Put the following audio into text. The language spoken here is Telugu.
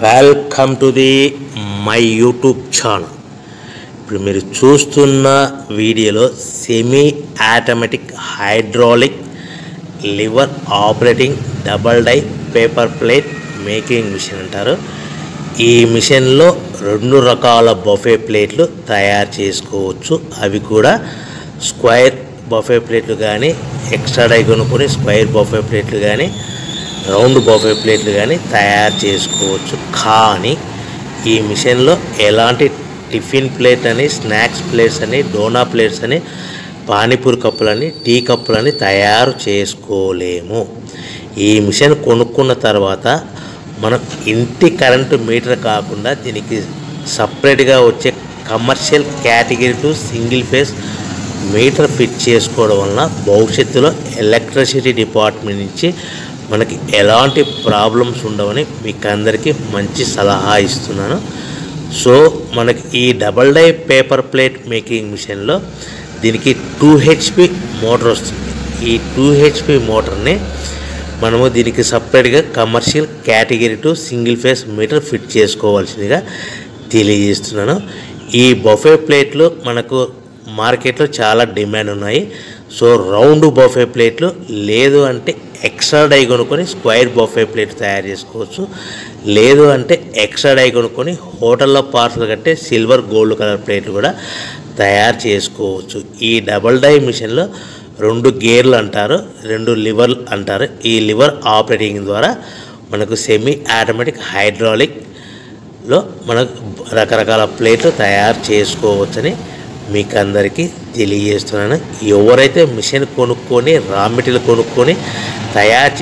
Welcome to the my YouTube channel. ఇప్పుడు మీరు చూస్తున్న వీడియోలో semi automatic hydraulic lever operating double die paper plate making machine అంటారు. ఈ మిషన్లో 2 రకాల బఫే ప్లేట్లు తయారు చేసుకోవచ్చు. అవి కూడా స్క్వేర్ బఫే ప్లేట్లు కానీ, ఎక్స్ట్రా డై కొనుక్కొని స్క్వేర్ బఫే ప్లేట్లు కానీ, రౌండ్ బఫే ప్లేట్లు కానీ తయారు చేసుకోవచ్చు. కానీ ఈ మిషన్లో ఎలాంటి టిఫిన్ ప్లేట్ అని, స్నాక్స్ ప్లేట్స్ అని, డోనా ప్లేట్స్ అని, పానీపూరి కప్పులని, టీ కప్పులని తయారు చేసుకోలేము. ఈ మిషన్ కొనుక్కున్న తర్వాత మనం ఇంటి కరెంటు మీటర్ కాకుండా దీనికి సపరేట్గా వచ్చే commercial category to single phase metre fit చేసుకోవడం వలన భవిష్యత్తులో ఎలక్ట్రిసిటీ డిపార్ట్మెంట్ నుంచి మనకి ఎలాంటి ప్రాబ్లమ్స్ ఉండవని మీకు అందరికీ మంచి సలహా ఇస్తున్నాను. సో మనకి ఈ double die paper plate making మిషన్లో దీనికి 2 HP మోటార్ వస్తుంది. ఈ 2 HP మోటార్ని మనము దీనికి సపరేట్గా commercial category to single phase metre fit చేసుకోవాల్సిందిగా తెలియజేస్తున్నాను. ఈ బఫే ప్లేట్లు మనకు మార్కెట్లో చాలా డిమాండ్ ఉన్నాయి. సో రౌండ్ బఫే ప్లేట్లు లేదు అంటే ఎక్స్ట్రా డై కొనుక్కొని స్క్వేర్ బఫే ప్లేట్ తయారు చేసుకోవచ్చు. లేదు అంటే ఎక్స్ట్రా డై కొనుక్కొని హోటల్లో పార్సల్ కట్టే సిల్వర్ గోల్డ్ కలర్ ప్లేట్లు కూడా తయారు చేసుకోవచ్చు. ఈ డబల్ డై మిషన్లో 2 గేర్లు అంటారు, 2 లివర్లు అంటారు. ఈ లివర్ ఆపరేటింగ్ ద్వారా మనకు సెమీ ఆటోమేటిక్ హైడ్రాలిక్లో మనకు రకరకాల ప్లేట్లు తయారు చేసుకోవచ్చని మీకు అందరికీ తెలియజేస్తున్నాను. ఎవరైతే మిషన్ కొనుక్కొని రా మెటీరియల్ కొనుక్కొని తయారు